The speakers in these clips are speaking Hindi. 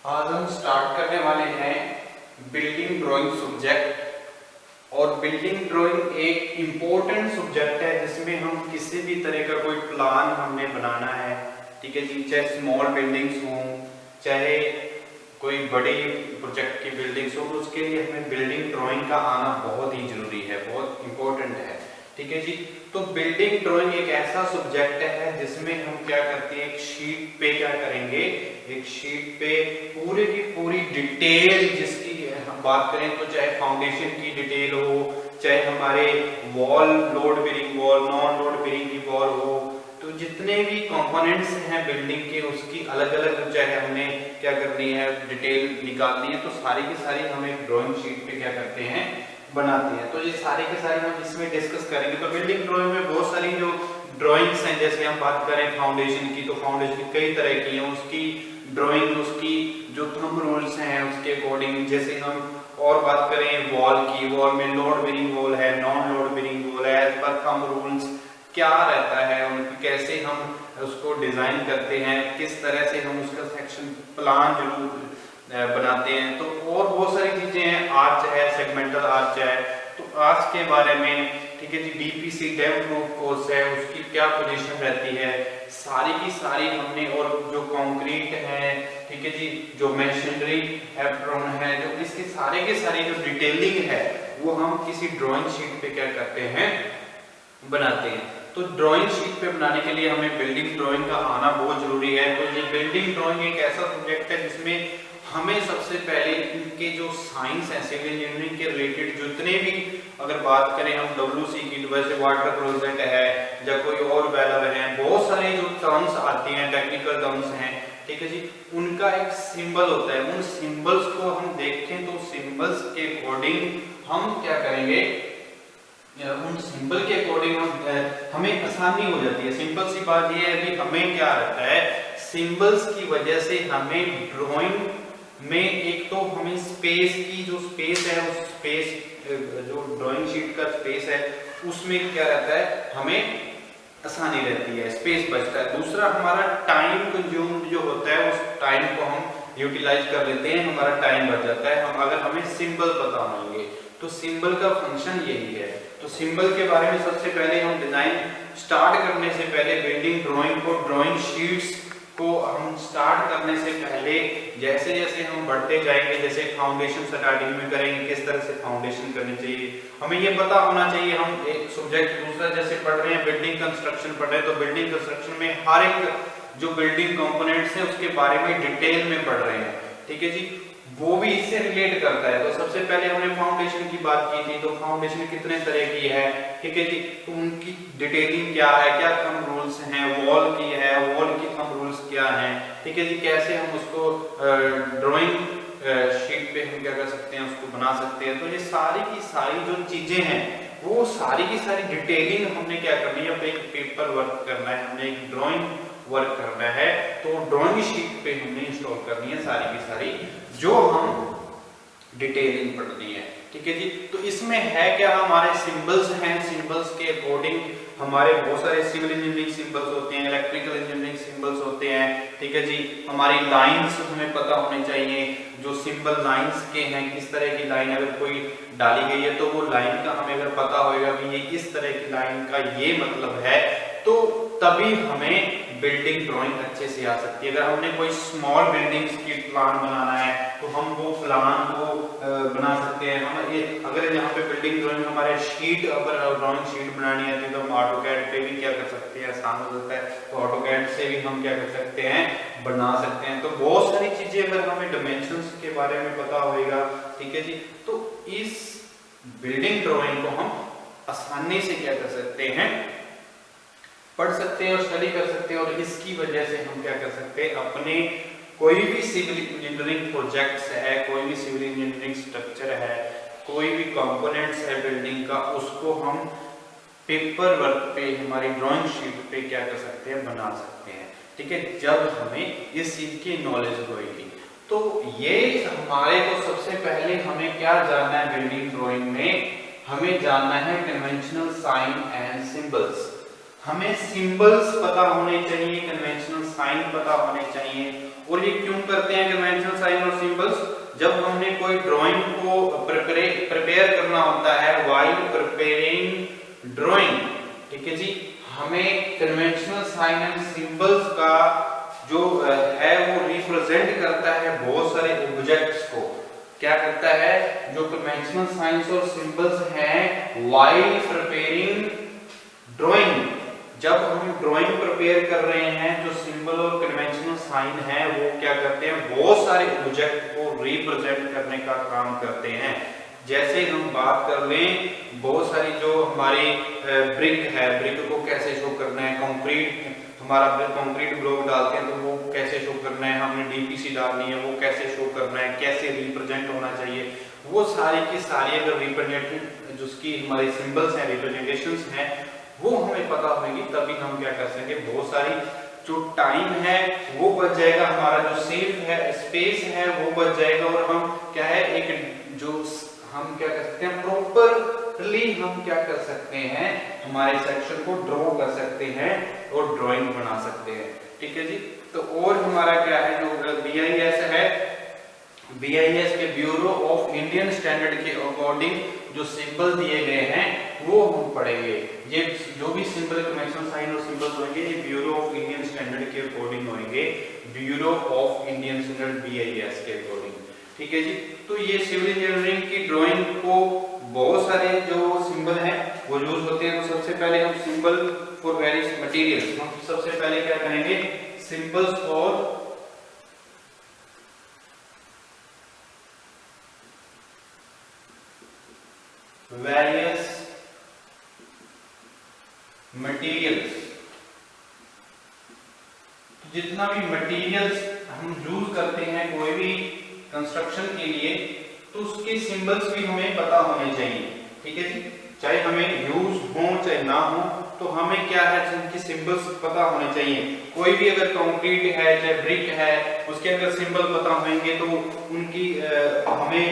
आज हम स्टार्ट करने वाले हैं बिल्डिंग ड्राइंग सब्जेक्ट। और बिल्डिंग ड्राइंग एक इम्पोर्टेंट सब्जेक्ट है जिसमें हम किसी भी तरह का कोई प्लान हमने बनाना है, ठीक है जी, चाहे स्मॉल बिल्डिंग्स हों चाहे कोई बड़ी प्रोजेक्ट की बिल्डिंग्स हो, तो उसके लिए हमें बिल्डिंग ड्राइंग का आना बहुत ही जरूरी है, बहुत इम्पोर्टेंट है, ठीक है जी। तो बिल्डिंग ड्राइंग एक ऐसा सब्जेक्ट है जिसमें हम क्या करते हैं, एक शीट पे क्या करेंगे, एक शीट पे पूरी की पूरी डिटेल, जिसकी हम बात करें तो चाहे फाउंडेशन की डिटेल हो, चाहे हमारे wall load bearing wall, non load bearing की वॉल हो, तो जितने भी कंपोनेंट्स हैं बिल्डिंग के उसकी अलग अलग चाहे हमने क्या करनी है, डिटेल निकालनी है, तो सारी की सारी हम एक ड्राइंग शीट पे क्या करते हैं, बनाते हैं। तो ये सारे के सारे हम इसमें डिस्कस करेंगे। तो बिल्डिंग ड्राइंग में बहुत सारी जो ड्राइंग्स हैं, जैसे हम बात करें फाउंडेशन की, तो फाउंडेशन कई तरह की है, उसकी ड्राइंग, उसकी जो थंब रूल्स हैं उसके अकॉर्डिंग, जैसे हम और बात करें वॉल की, वॉल में लोड बेरिंग वॉल है, नॉन लोड बेरिंग वॉल है, एज पर थंब रूल्स क्या रहता है, उनको कैसे हम उसको डिजाइन करते हैं, किस तरह से हम उसका सेक्शन प्लान जरूर बनाते हैं। तो और बहुत सारी चीजें हैं, आर्च है, सेगमेंटल आर्च है, तो आर्च के बारे में, ठीक है जी, डीपीसी डैम प्रूफ कोर्स है, उसकी क्या पोजीशन रहती है, सारी की सारी हमने, और जो कंक्रीट है, ठीक है जी, जो मशीनरी एप्रोन है, जो इसकी सारे के सारी जो डिटेलिंग है वो हम किसी ड्राइंग शीट पे क्या करते हैं, बनाते हैं। तो ड्राइंग शीट पे बनाने के लिए हमें बिल्डिंग ड्राइंग का आना बहुत जरूरी है। तो ये बिल्डिंग ड्राइंग एक ऐसा सब्जेक्ट है जिसमें हमें सबसे पहले इनके जो साइंस है, सिविल इंजीनियरिंग के रिलेटेड जितने भी, अगर बात करें हम डब्ल्यूसी की, वैसे वाटर क्लोजेट है या कोई और वैल्यू है, बहुत सारे जो टर्म्स आती हैं, टेक्निकल टर्म्स हैं, ठीक है जी, उनका एक सिंबल होता है, उन सिंबल्स को हम देखें तो सिंबल्स के अकॉर्डिंग हम क्या करेंगे, उन सिंबल के अकॉर्डिंग हमें आसानी हो जाती है। सिंपल सी बात यह है कि हमें क्या रहता है, सिंबल्स की वजह से हमें ड्राइंग में एक तो हमें स्पेस की जो स्पेस है, उस स्पेस जो ड्राइंग शीट का स्पेस है उसमें क्या रहता है, हमें आसानी रहती है, स्पेस बचता है। दूसरा हमारा टाइम कंज्यूम जो होता है, उस टाइम को हम यूटिलाइज कर लेते हैं, हमारा टाइम बच जाता है हम अगर हमें सिंबल पता होंगे। तो सिंबल का फंक्शन यही है। तो सिंबल के बारे में सबसे पहले हम डिजाइन स्टार्ट करने से पहले बिल्डिंग ड्राइंग को, ड्राइंग शीट्स को हम स्टार्ट करने से पहले जैसे जैसे हम बढ़ते जाएंगे, जैसे फाउंडेशन स्टार्टिंग में करेंगे, किस तरह से फाउंडेशन करनी चाहिए हमें ये पता होना चाहिए। हम एक सब्जेक्ट दूसरा जैसे पढ़ रहे हैं, बिल्डिंग कंस्ट्रक्शन पढ़ रहे हैं, तो बिल्डिंग कंस्ट्रक्शन में हर एक जो बिल्डिंग कंपोनेंट्स है उसके बारे में डिटेल में पढ़ रहे हैं, ठीक है जी, वो भी इससे रिलेट करता है। तो सबसे पहले हमने फाउंडेशन की बात की थी, तो फाउंडेशन कितने तरह की है, ठीक है जी, तो उनकी डिटेलिंग क्या है, क्या थंब रूल्स हैं, वॉल की है, वॉल की थंब रूल्स क्या हैं, ठीक है जी, कैसे हम उसको ड्राइंग शीट पे हम क्या कर सकते हैं, उसको बना सकते हैं। तो ये सारी की सारी जो चीजें हैं वो सारी की सारी डिटेलिंग हमने क्या करनी है, एक पेपर वर्क करना है, हमने एक ड्राइंग वर्क करना है, तो ड्राइंग शीट पे हमने इंस्टॉल करनी है सारी की सारी जो हम डिटेलिंग पढ़नी है, ठीक है जी। तो इसमें है क्या, हमारे सिंबल्स हैं, सिंबल्स के अकॉर्डिंग हमारे बहुत सारे सिविल इंजीनियरिंग सिंबल्स होते हैं, इलेक्ट्रिकल इंजीनियरिंग सिंबल्स होते हैं, ठीक है जी। हमारी लाइंस हमें पता होनी चाहिए, जो सिंबल लाइंस के हैं, किस तरह की लाइन अगर कोई डाली गई है तो वो लाइन का हमें अगर पता होगा कि ये इस तरह की लाइन का ये मतलब है, तो तभी हमें बिल्डिंग ड्राइंग अच्छे से आ सकती है। अगर हमने कोई स्मॉल बिल्डिंग्स की प्लान बनाना है तो हम वो प्लान को बना सकते हैं। हम अगर यहाँ पे बिल्डिंग ड्राइंग हमारे शीट, अगर ड्राइंग शीट बनानी आती है तो हम ऑटोकैड पे भी क्या कर सकते हैं, आसान हो जाता है, तो ऑटोकैड से भी हम क्या कर सकते हैं, बना सकते हैं। तो बहुत सारी चीजें अगर हमें डायमेंशंस के बारे में पता होगा, ठीक है जी, तो इस बिल्डिंग ड्राइंग को हम आसानी से क्या कर सकते हैं, पढ़ सकते हैं और स्टडी कर सकते हैं। और इसकी वजह से हम क्या कर सकते हैं, अपने कोई भी सिविल इंजीनियरिंग प्रोजेक्ट्स है, कोई भी सिविल इंजीनियरिंग स्ट्रक्चर है, कोई भी कंपोनेंट्स है बिल्डिंग का, उसको हम पेपर वर्क पे, हमारी ड्राइंग शीट पे क्या कर सकते हैं, बना सकते हैं, ठीक है, जब हमें इस चीज की नॉलेज होगी। तो ये हमारे को सबसे पहले हमें क्या जानना है बिल्डिंग ड्राइंग में, हमें जानना है कन्वेंशनल साइन एंड सिंबल्स। हमें सिंबल्स पता होने चाहिए, कन्वेंशनल साइन पता होने चाहिए, और ये क्यों करते हैं कन्वेंशनल साइन और सिंबल्स? जब हमने कोई ड्राइंग को प्रिपेयर करना होता है, व्हाइल प्रिपेयरिंग ड्राइंग, ठीक है जी, हमें कन्वेंशनल साइन एंड सिंबल्स का जो है वो रिप्रेजेंट करता है बहुत सारे ऑब्जेक्ट्स को। क्या करता है? जो कन्वेंशनल साइंस और सिंबल्स हैं व्हाइल प्रिपेयरिंग ड्राइंग, जब हम ड्राइंग प्रिपेयर कर रहे हैं, जो सिंबल और कन्वेंशनल साइन है वो क्या करते हैं? बहुत सारे ऑब्जेक्ट को रिप्रेजेंट करने का काम करते हैं। जैसे हम बात कर लें, बहुत सारी जो हमारी ब्रिक है, ब्रिक को कैसे शो करना है, कंक्रीट, हमारा कंक्रीट ब्लॉक डालते हैं तो वो कैसे शो करना है, हमने डीपीसी डालनी है वो कैसे शो करना है, कैसे रिप्रेजेंट होना चाहिए, वो सारी की सारी अगर रिप्रेजेंटेशन जिसकी हमारी सिंबल्स हैं, रिप्रेजेंटेशंस हैं, वो हमें पता होगी, तभी हम क्या कर सकेंगे, बहुत सारी जो टाइम है वो बच जाएगा, हमारा जो सेफ है स्पेस है वो बच जाएगा, और हम क्या है एक जो हम क्या कर सकते हैं प्रॉपरली हम क्या कर सकते हैं, हमारे सेक्शन को ड्रॉ कर सकते हैं और ड्राइंग बना सकते हैं। ठीक है जी। तो और हमारा क्या है जो BIS है, BIS के ब्यूरो ऑफ इंडियन स्टैंडर्ड के अकॉर्डिंग जो सिंबल दिए गए हैं वो हम पढ़ेंगे। ये जो भी सिंबल कन्वेंशनल साइन और सिंबल्स होंगे ये ब्यूरो ऑफ इंडियन स्टैंडर्ड के अकॉर्डिंग होंगे, bureau of Indian standard BIS के अकॉर्डिंग। ठीक है जी। तो ये सिविल इंजीनियरिंग की ड्राइंग को बहुत सारे जो सिंबल हैं वो यूज होते हैं। तो सबसे पहले हम सिंबल फॉर वेरियस मटेरियल्स, हम सबसे पहले क्या करेंगे, सिंबल्स फॉर वेरियस मटेरियल्स। जितना भी मटेरियल्स हम यूज करते हैं कोई भी कंस्ट्रक्शन के लिए, तो उसके सिंबल्स भी हमें पता होने चाहिए। ठीक है जी। चाहे हमें यूज हो चाहे ना हो, तो हमें क्या है उनकी सिंबल्स पता होने चाहिए। कोई भी अगर कंक्रीट है चाहे ब्रिक है, उसके अगर सिंबल पता होंगे तो उनकी हमें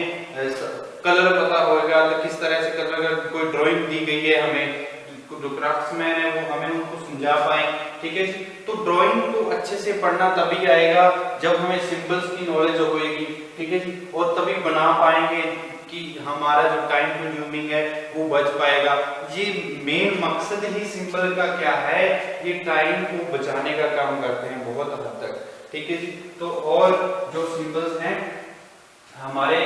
कलर पता होगा, तो किस तरह से कलर, अगर कोई ड्राइंग दी गई है हमें, जो क्राफ्ट्समैन है वो हमें उनको समझा पाए। ठीक है जी। तो ड्राइंग को अच्छे से पढ़ना तभी आएगा जब हमें सिंबल्स की नॉलेज होगी। ठीक है जी। और तभी बना पाएंगे कि हमारा जो टाइम कंज्यूमिंग है वो बच पाएगा। ये मेन मकसद ही सिंबल का क्या है, ये टाइम को बचाने का काम करते हैं बहुत हद तक। ठीक है जी। तो और जो सिंबल्स हैं हमारे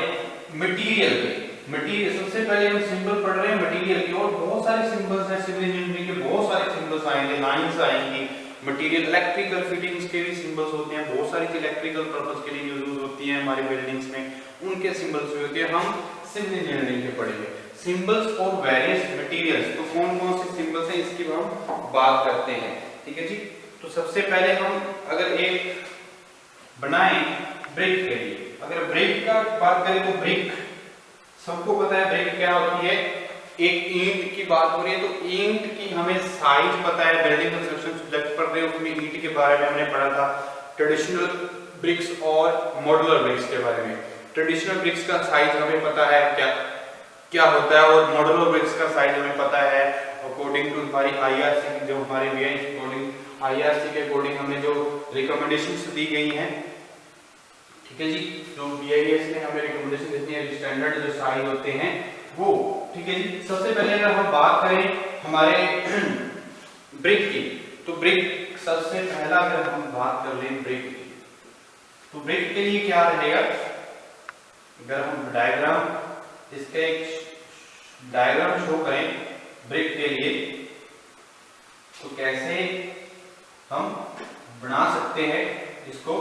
मटेरियल के, मटेरियल सबसे पहले हम सिंबल पढ़ रहे हैं मटेरियल के, और बहुत सारे सिंबल्स हैं सिविल इंजीनियरिंग के, बहुत सारे सिंबल्स आएंगे, लाइंस आएंगी, मटेरियल इलेक्ट्रिकल फिटिंग्स के भी सिंबल्स होते हैं, बहुत सारी इलेक्ट्रिकल पर्पस के लिए यूज होती हैं हमारी बिल्डिंग्स में, उनके सिंबल्स भी होते हैं। हम सिविल इंजीनियरिंग के पढ़ेंगे सिंबल्स और वेरियस मटेरियल्स। तो कौन कौन से सिंबल्स हैं इसकी हम बात करते हैं। ठीक है जी। तो सबसे पहले हम अगर एक बनाएं ब्रिक के लिए, अगर ब्रिक का बात करें तो ब्रिक सबको पता है ब्रिक क्या होती है, एक ईंट की बात हो रही है तो ईंट की हमें साइज पता है, बिल्डिंग कंस्ट्रक्शन सब्जेक्ट पढ़ रहे हैं उसमें ईंट के बारे में हमने पढ़ा था, ट्रेडिशनल ब्रिक्स और मॉड्यूलर ब्रिक्स के बारे में। ट्रेडिशनल ब्रिक्स का साइज हमें पता है क्या क्या होता है, और मॉड्यूलर ब्रिक्स का साइज हमें पता है अकॉर्डिंग टू हमारी IRC, जो हमारे IRC के अकॉर्डिंग हमें जो रिकमेंडेशंस दी गई हैं। ठीक है जी। जो BIS ने हमें रिकमेंडेशन देती है, स्टैंडर्ड जो साइज होते हैं वो। ठीक है जी। सबसे पहले अगर हम बात करें हमारे ब्रिक की, तो ब्रिक सबसे पहला अगर हम बात कर लें ब्रिक की, तो ब्रिक के लिए क्या रहेगा, अगर हम डायग्राम इसका एक डायग्राम शो करें ब्रिक के लिए, तो कैसे हम बना सकते हैं इसको।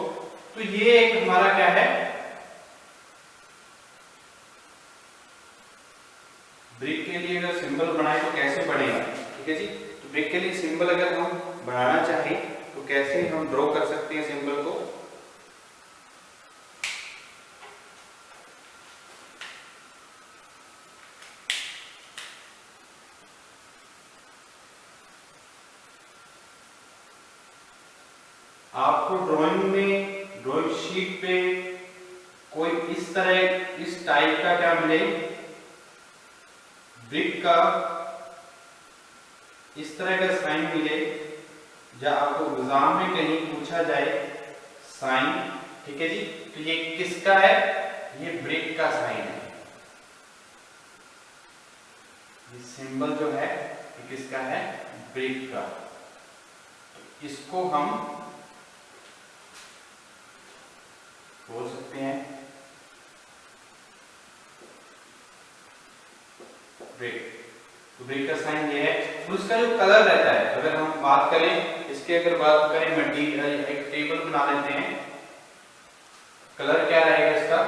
तो ये एक हमारा क्या है, ब्रिक के लिए अगर सिंबल बनाए तो कैसे बनेगा। ठीक है जी। तो ब्रिक के लिए सिंबल अगर हम बनाना चाहें तो कैसे हम ड्रॉ कर सकते हैं सिंबल को। आपको ड्राइंग में, ड्राइंग शीट पे कोई इस तरह इस टाइप का क्या मिले, ब्रिक का इस तरह का साइन मिले, या आपको एग्जाम में कहीं पूछा जाए साइन ठीक है जी। तो ये किसका है? ये ब्रिक का साइन है। ये सिंबल जो है ये किसका है? ब्रिक का। तो इसको हम बोल सकते हैं ब्रिक। तो ब्रिक का साइन ये है। तो उसका जो कलर रहता है, अगर हम बात करें इसके, अगर बात करें मटेरियल, एक टेबल बना लेते हैं। कलर क्या रहेगा इसका?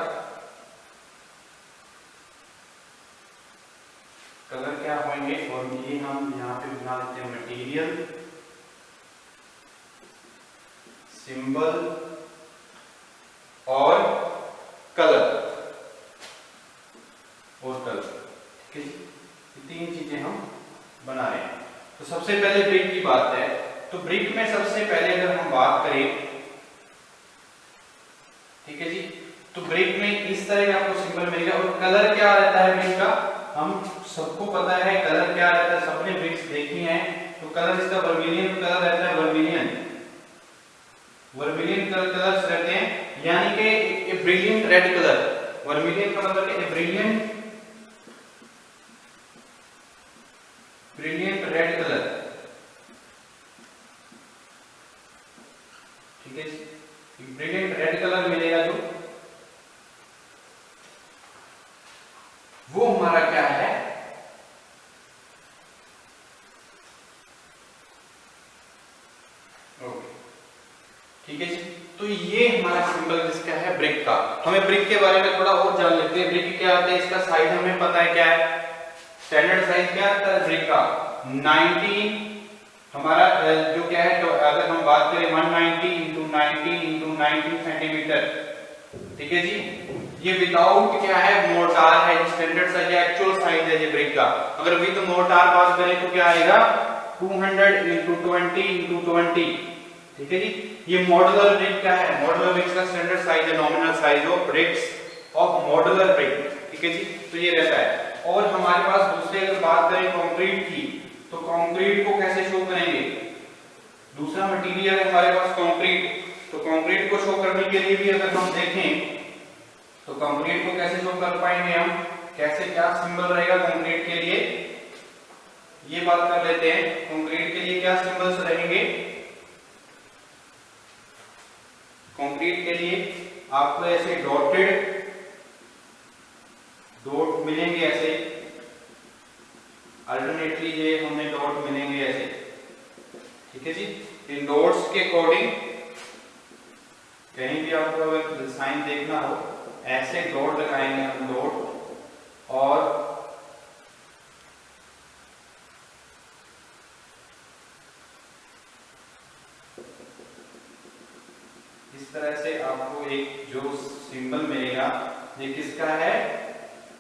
कलर क्या होंगे? और ये हम यहाँ पे बना लेते हैं मटेरियल, सिंबल और कलर, ठीक है जी। ये तीन चीजें हम बना रहे हैं। तो सबसे पहले ब्रिक की बात है। तो ब्रिक में सबसे पहले अगर हम बात करें, ठीक है जी, तो ब्रिक में इस तरह का आपको सिंबल मिलेगा। और कलर क्या रहता है ब्रिक का? हम सबको पता है कलर क्या रहता है, सबने ब्रिक्स देखी हैं। तो कलर इसका वर्मिलियन कलर रहता है, वर्मिलियन कलर्स रहते हैं, यानी कि a brilliant red colour. Vermilion का मतलब है ब्रिलियंट रेड कलर, ठीक है। ब्रिलियंट रेड कलर मिलेगा जो, वो हमारा क्या है? ओके, ठीक है जी। तो ये हमारा सिंबल जिसका है ब्रिक का। हमें ब्रिक के बारे में थोड़ा और जान लेते हैं। ब्रिक क्या आता है? इसका साइज हमें पता है क्या है? स्टैंडर्ड साइज क्या आता है ब्रिक का? 90 हमारा जो क्या है, तो अगर हम बात करें 190 इंटू 90 इंटू 90 सेंटीमीटर, ठीक है जी। ये विदाउट क्या है? मोर्टार है। स्टैंडर्ड साइज है, एक्चुअल साइज है ये ब्रिक का। अगर विद मोर्टार बात करें तो क्या आएगा? 200 इंटू 20 इंटू 20, ठीक है जी। ये मॉड्यूलर ब्रिक का है। मॉड्यूलर ब्रिक्स का स्टैंडर्ड साइज है, nominal size of bricks of modular brick, ठीक है जी। तो ये रहता है। और हमारे पास दूसरे अगर बात करें कंक्रीट की, तो कंक्रीट को कैसे शो करेंगे? दूसरा मटेरियल है हमारे पास कंक्रीट। तो कंक्रीट को शो करने के लिए भी अगर हम देखें तो कंक्रीट को कैसे शो कर पाएंगे हम? कैसे, क्या सिंबल रहेगा कंक्रीट के लिए? ये बात कर लेते हैं। कंक्रीट के लिए क्या सिंबल्स रहेंगे? कंक्रीट के लिए आपको ऐसे डॉट मिलेंगे, ऐसे अल्टरनेटली ये हमें डॉट मिलेंगे ऐसे, ठीक है जी। इन डॉट्स के अकॉर्डिंग कहीं भी आपको अगर साइन देखना हो, ऐसे डॉट लगाएंगे हम, डॉट, और इस तरह से आपको एक जो सिंबल मिलेगा, ये किसका है?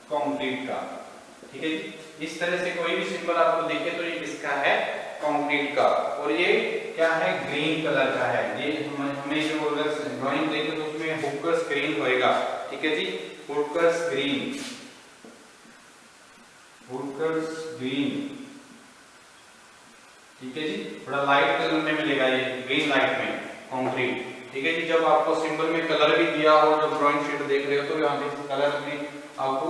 कंक्रीट का, ठीक है जी। इस तरह से कोई भी सिंबल आपको दिखे तो ये किसका है? कंक्रीट का। और ये क्या है? ग्रीन कलर का है। ये हमें जो अगर ड्राइंग देखे तो उसमें हुकर्स ग्रीन होएगा, ठीक है जी। हुकर्स ग्रीन, ठीक है जी। थोड़ा लाइट कलर में मिलेगा ये, ग्रीन लाइट में कंक्रीट, ठीक है जी। जब आपको सिंबल में कलर भी दिया हो, जब ड्राइंग शीट देख रहे हो तो यहाँ पे कलर भी आपको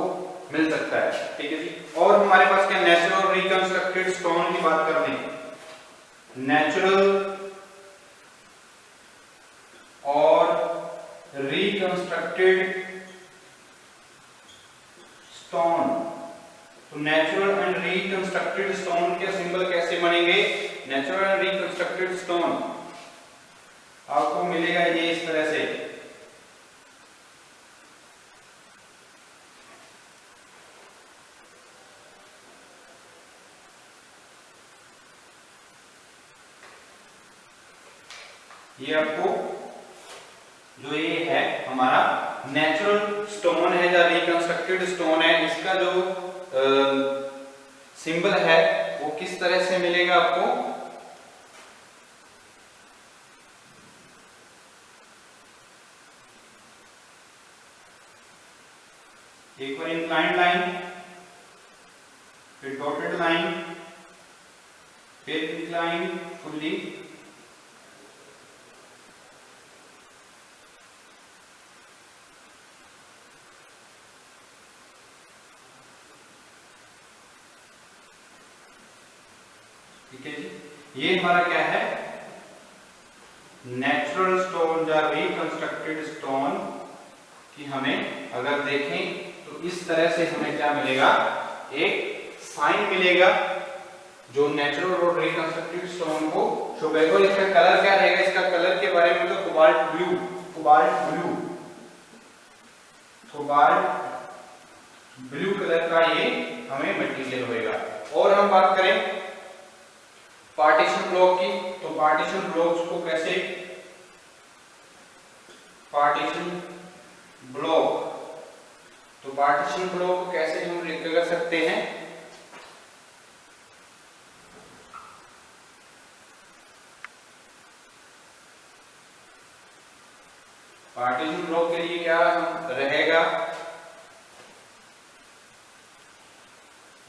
मिल सकता है, ठीक है जी। और हमारे पास क्या? नेचुरल रिकंस्ट्रक्टेड स्टोन की बात कर रहे हैं। नेचुरल और रिकंस्ट्रक्टेड स्टोन। तो नेचुरल एंड रिकंस्ट्रक्टेड स्टोन के सिंबल कैसे बनेंगे? नेचुरल एंड रिकंस्ट्रक्टेड स्टोन आपको मिलेगा ये इस तरह से। ये आपको जो ये है हमारा नेचुरल स्टोन है या रिकंस्ट्रक्टेड स्टोन है, इसका जो सिंबल है वो किस तरह से मिलेगा आपको? एक बार इंक्लाइंड लाइन, फिर डॉटेड लाइन, फिर इंक्लाइंड फुल्ली, ठीक है जी, ये हमारा क्या है, नेचुरल स्टोन या रिकंस्ट्रक्टेड स्टोन की हमें अगर देखें तो इस तरह से हमें क्या मिलेगा, एक साइन मिलेगा जो नेचुरल और रिकंस्ट्रक्टेड स्टोन को शो करेगा। और इसका कलर क्या रहेगा, इसका कलर के बारे में तो cobalt blue, cobalt blue colour का ये हमें मटेरियल होगा। और हम बात करें पार्टीशन ब्लॉक की, तो पार्टीशन ब्लॉक्स को कैसे, पार्टीशन ब्लॉक, तो पार्टीशन ब्लॉक को कैसे हम लिख कर सकते हैं, पार्टीशन ब्लॉक के लिए क्या रहेगा,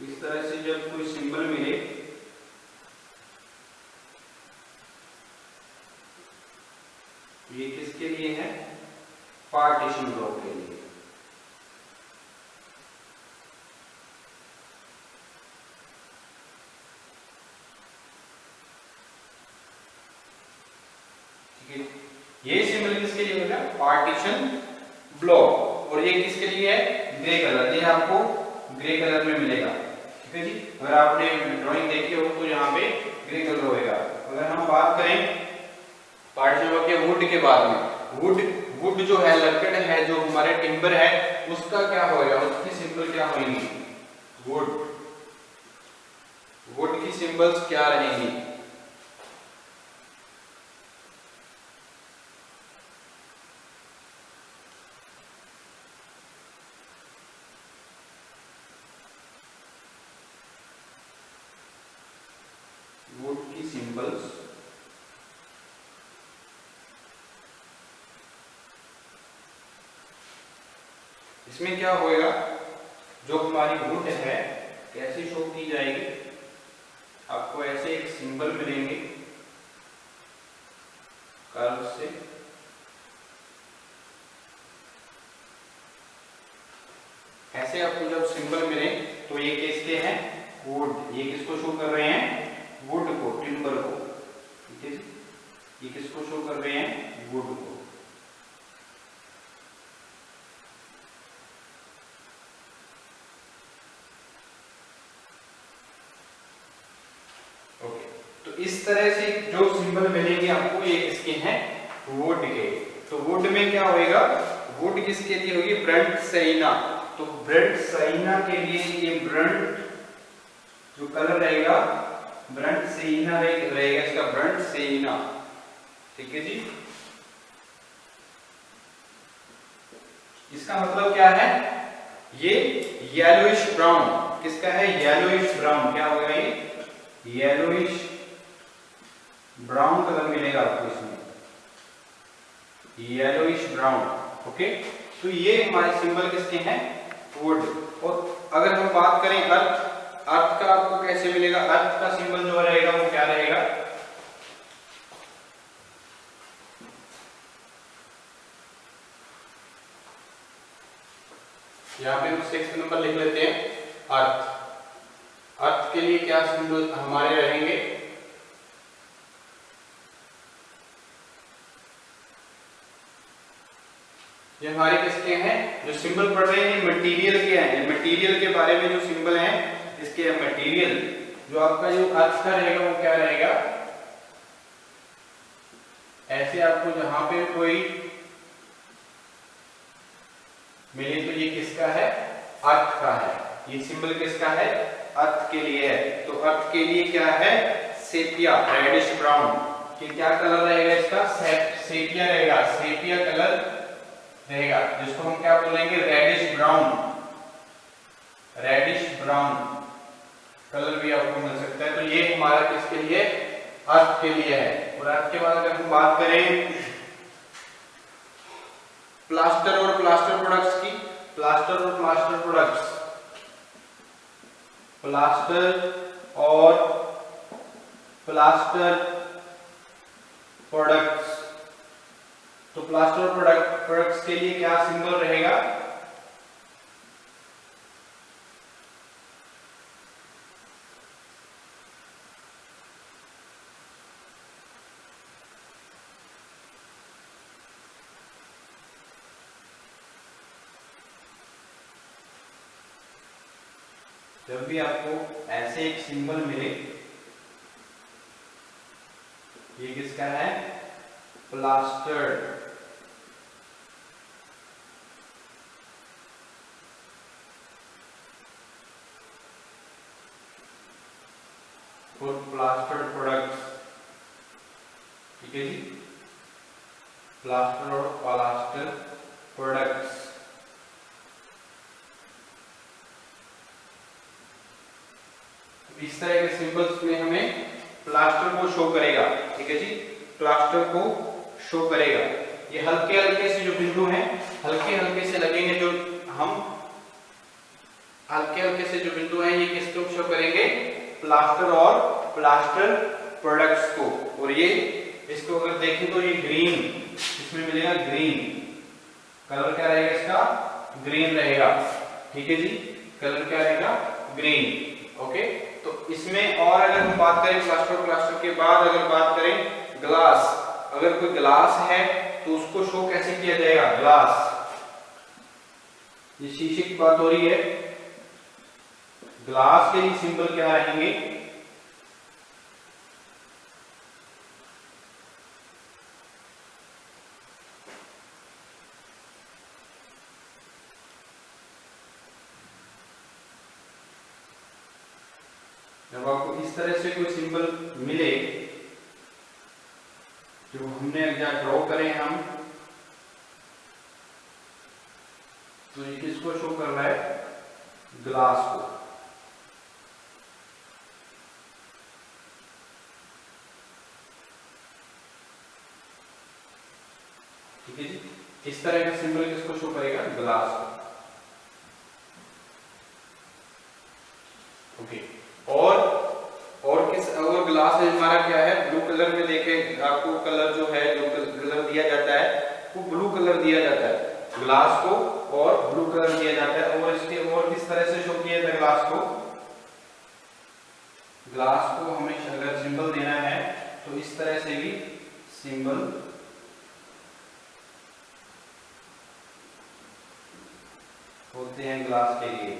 इस तरह से जब कोई सिंबल मिले ये किसके लिए है, पार्टीशन ब्लॉक के लिए। ठीक है, ये सिंबल किसके लिए होगा, पार्टीशन ब्लॉक। और ये किसके लिए है, ग्रे कलर, ये आपको ग्रे कलर में मिलेगा। ठीक है जी, अगर आपने ड्राइंग देखी हो तो यहाँ पे ग्रे कलर होगा। अगर हम बात करें पार्टीशन ब्लॉक के वुड के बाद में, वुड जो है, लकड़ है, जो हमारे टिम्बर है, उसका क्या होगा, उसकी सिंबल क्या होंगी, वुड की सिंबल्स क्या रहेंगी, वुड की सिंबल्स इसमें क्या होएगा, जो हमारी वुड है कैसे शो की जाएगी, आपको ऐसे एक सिंबल मिलेंगे कर्व से, ऐसे आपको जब सिंबल मिले तो ये किसके हैं, वुड, ये किसको शो कर रहे हैं, वुड को, टिम्बर को। ठीक है, ये किसको शो कर रहे हैं, वुड को। ओके, तो इस तरह से जो सिंबल मिलेंगे आपको ये किसके हैं, वुड के। तो वुड में क्या होएगा, वुड किसके लिए होगी, ब्रंट सैना। तो ब्रंट सैना के लिए ये ब्रंट जो कलर रहेगा, ब्रंट सैना रहेगा, इसका ब्रंट सैना। ठीक है जी, इसका मतलब क्या है, ये येलोइश ब्राउन, किसका है, येलोइश ब्राउन, क्या होगा ये, येलोइश ब्राउन कलर मिलेगा आपको इसमें, येलोइश ब्राउन। ओके, तो ये हमारे सिंबल किसके हैं, वुड। और अगर हम बात करें अर्थ, अर्थ का आपको कैसे मिलेगा, अर्थ का सिंबल जो रहेगा वो क्या रहेगा, यहाँ पे हम 6 नंबर लिख लेते हैं, अर्थ। अर्थ के लिए क्या सिंबल हमारे रहेंगे, ये हमारे किसके हैं, जो सिंबल पढ़ रहे हैं मटेरियल के हैं, मटेरियल के बारे में जो सिंबल हैं इसके मटेरियल, जो आपका जो अर्थ का रहेगा वो क्या रहेगा, ऐसे आपको जहां पे कोई मिले तो ये किसका है, अर्थ का है, ये सिंबल किसका है, अर्थ के लिए है। तो अर्थ के लिए क्या है, सेपिया, रेडिश ब्राउन, कि क्या कलर रहेगा इसका, सेपिया रहेगा, सेपिया कलर रहेगा, जिसको हम क्या बोलेंगे, reddish brown, reddish brown colour भी आपको मिल सकता है। तो ये हमारा किसके लिए, अर्थ के लिए है। और अर्थ के बाद अगर हम बात करें प्लास्टर और प्लास्टर प्रोडक्ट्स की, प्लास्टर और प्लास्टर प्रोडक्ट्स, प्लास्टर और प्लास्टर प्रोडक्ट्स, तो प्लास्टर प्रोडक्ट्स के लिए क्या सिंबल रहेगा, जब भी आपको ऐसे एक सिंबल मिले, ये किसका है? प्लास्टर्ड। फॉर प्लास्टर्ड प्रोडक्ट्स, ठीक है जी, प्लास्टर और प्लास्टर प्रोडक्ट्स। इस तरह के सिंबल्स में हमें प्लास्टर को शो करेगा, ठीक है जी, प्लास्टर को शो करेगा। ये हल्के हल्के से जो बिंदु हैं, हल्के हल्के से लगेंगे, जो हम हल्के हल्के से जो बिंदु हैं, ये किसको शो करेंगे? प्लास्टर और प्लास्टर प्रोडक्ट्स को। और ये इसको अगर देखें तो ये ग्रीन, इसमें मिलेगा ग्रीन कलर, क्या रहेगा इसका? ग्रीन रहेगा, ठीक है जी, कलर क्या रहेगा? ग्रीन। ओके, तो इसमें और अगर हम बात करें प्लास्टर के बाद अगर बात करें ग्लास, अगर कोई ग्लास है तो उसको शो कैसे किया जाएगा? ग्लास। ये शीशे की बात हो रही है, ग्लास के लिए सिंबल क्या रहेंगे? जब आपको इस तरह से कोई सिंबल मिले, जो हमने जहां ड्रॉ करें हम, तो ये किसको शो कर रहा है? ग्लास को। ठीक है जी, इस तरह का सिंबल किसको शो करेगा? ग्लास को। ओके, और ग्लास है हमारा क्या है? ब्लू कलर में देखें आपको, कलर जो है, जो कलर दिया जाता है वो ब्लू कलर दिया जाता है ग्लास को, और ब्लू कलर दिया जाता है। और इसके और किस तरह से शो किया जाता है ग्लास को? ग्लास को हमें अगर सिंबल देना है तो इस तरह से भी सिंबल होते हैं ग्लास के लिए।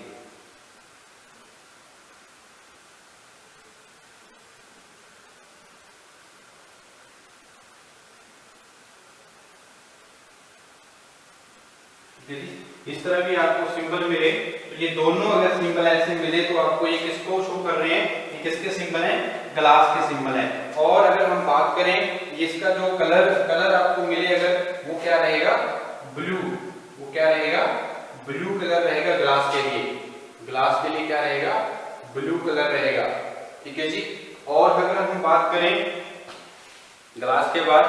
इस तरह भी आपको सिंबल मिले, तो ये दोनों अगर सिंबल ऐसे मिले तो आपको ये किसको शो कर रहे हैं? ये किसके सिंबल हैं? ग्लास के सिंबल हैं। और अगर हम बात करें इसका जो कलर आपको मिले, अगर वो क्या रहेगा? ब्लू। वो क्या रहेगा? ब्लू कलर रहेगा ग्लास के लिए। ग्लास के लिए क्या रहेगा? ब्लू कलर रहेगा, ठीक है जी। और अगर हम बात करें ग्लास के बाद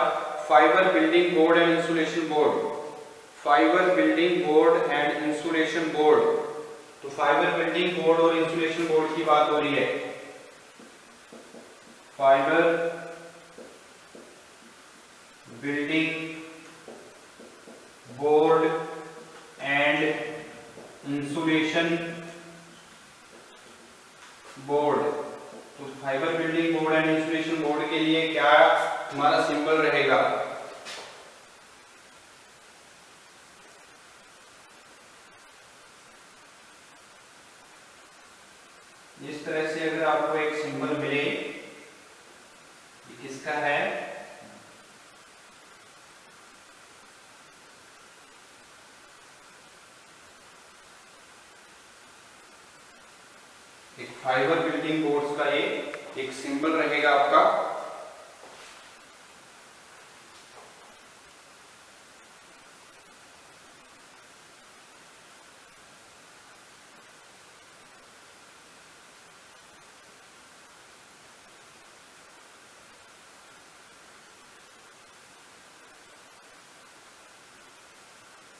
fibre building board and insulation board, fibre building board and insulation board, तो फाइबर बिल्डिंग बोर्ड और इंसुलेशन बोर्ड की बात हो रही है। Fibre building board and insulation board, तो fibre building board and insulation board के लिए क्या हमारा सिंबल रहेगा? इस तरह से अगर आपको एक सिंबल मिले, ये किसका है? एक फाइबर बिल्डिंग बोर्ड्स का ये एक सिंबल रहेगा आपका।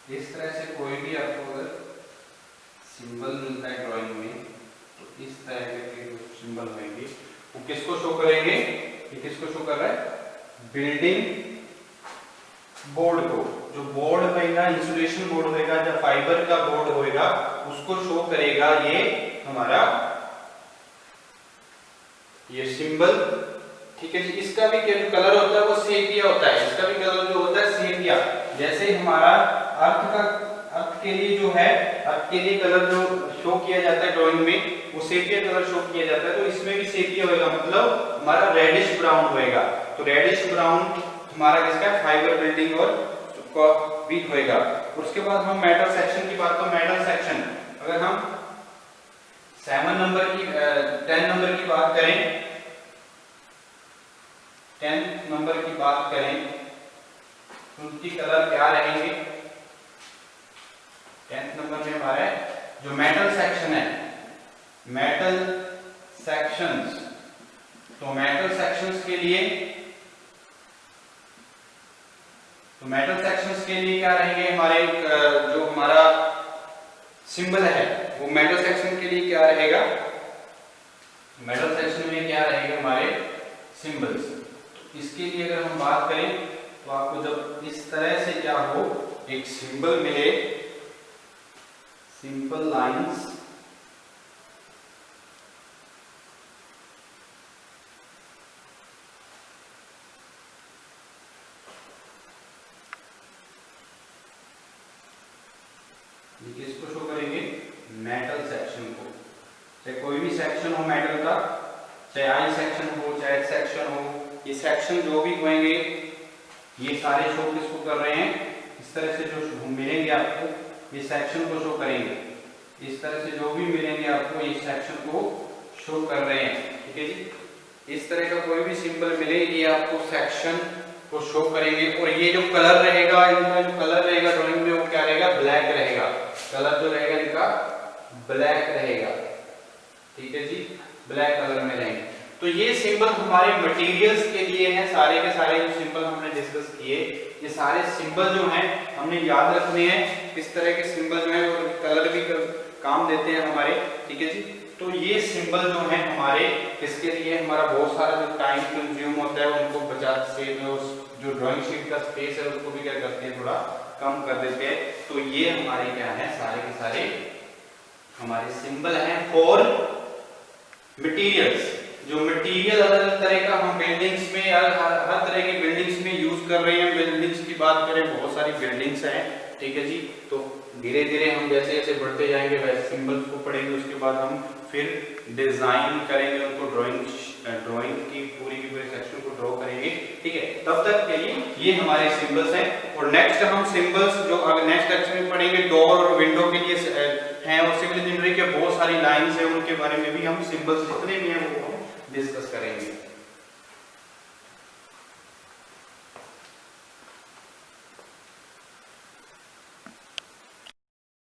इस तरह से कोई भी आपको अगर सिंबल मिलता है ड्राइंग में, तो इस तरह के सिंबल होंगे, वो किसको शो करेंगे? ये किसको शो कर रहा है? बिल्डिंग बोर्ड को। जो बोर्ड होगा, इंसुलेशन बोर्ड होगा, या फाइबर का बोर्ड होगा, उसको शो करेगा ये हमारा ये सिंबल, ठीक है जी। इसका भी जो कलर होता है वो सेपिया होता है, इसका भी कलर जो होता है सेपिया। जैसे हमारा अर्थ के लिए जो है, अर्थ के लिए कलर जो शो किया जाता है ड्राइंग में वो सेपिया कलर शो किया जाता है, तो इसमें भी सेपिया होगा, मतलब हमारा रेडिश ब्राउन होएगा। तो रेडिश ब्राउन हमारा किसका है, फाइबर बिल्डिंग और भी होएगा। उसके बाद हम मेटल सेक्शन की बात, तो मेटल सेक्शन अगर हम 10 नंबर की बात करें, 10 नंबर की बात करें तो उनकी कलर क्या रहेंगे। 10 नंबर में हमारे जो मेटल सेक्शन है, मेटल सेक्शंस, तो मेटल सेक्शंस के लिए, तो मेटल सेक्शंस के लिए क्या रहेंगे हमारे, जो हमारा सिंबल है वो मेटल सेक्शन के लिए क्या रहेगा, मेटल सेक्शन में क्या रहेगा हमारे सिंबल्स। तो इसके लिए अगर हम बात करें तो आपको जब इस तरह से क्या हो, एक सिंबल मिले, सिंपल लाइंस, किसको शो करेंगे, मेटल सेक्शन को। चाहे कोई भी सेक्शन हो मेटल का, चाहे आई सेक्शन हो, चाहे सेक्शन हो, ये सेक्शन जो भी होंगे ये सारे शो किसको कर रहे हैं, इस तरह से जो मिलेंगे आपको ये सेक्शन को शो करेंगे, इस तरह से जो भी मिलेंगे आपको ये सेक्शन को शो कर रहे हैं। ठीक है जी, इस तरह का कोई भी सिंबल मिले ये आपको सेक्शन को शो करेंगे। और ये जो कलर रहेगा, इनका जो कलर रहेगा ड्राइंग में वो क्या रहेगा, ब्लैक रहेगा, कलर जो रहेगा इनका ब्लैक रहेगा। ठीक है जी, ब्लैक कलर में रहेंगे। तो ये सिंबल हमारे मटेरियल्स के लिए हैं, सारे के सारे जो सिंबल हमने डिस्कस किए, ये सारे सिंबल जो हैं हमने याद रखने हैं। इस तरह के सिंबल जो है और कलर भी काम देते हैं हमारे। ठीक है जी, तो ये सिंबल जो है हमारे इसके लिए हमारा बहुत सारा जो टाइम कंज्यूम होता है उनको बचा से, जो ड्राइंग शीट का स्पेस है उसको भी क्या करते हैं, थोड़ा कम कर देते हैं। तो ये हमारे क्या है, सारे के सारे हमारे सिंबल हैं फॉर मटेरियल्स। जो मटेरियल अलग अलग तरह का हम बिल्डिंग्स में, हर तरह की बिल्डिंग्स में यूज कर रहे हैं। बिल्डिंग्स की बात करें, बहुत सारी बिल्डिंग्स हैं। ठीक है जी, तो धीरे धीरे हम जैसे जैसे बढ़ते जाएंगे वैसे सिंबल्स को पढ़ेंगे, उसके बाद हम फिर डिजाइन करेंगे उनको, ड्राइंग की पूरी सेक्शन को ड्रॉ करेंगे। ठीक है, तब तक के लिए ये हमारे सिंबल्स हैं। और नेक्स्ट हम सिंबल्स जो नेक्स्ट लेक्चर में पढ़ेंगे, डोर और विंडो के लिए हैं, और सिविल इंजीनियरिंग के बहुत सारी लाइंस हैं, उनके बारे में भी हम सिंबल्स जितने भी हैं वो हम डिस्कस करेंगे।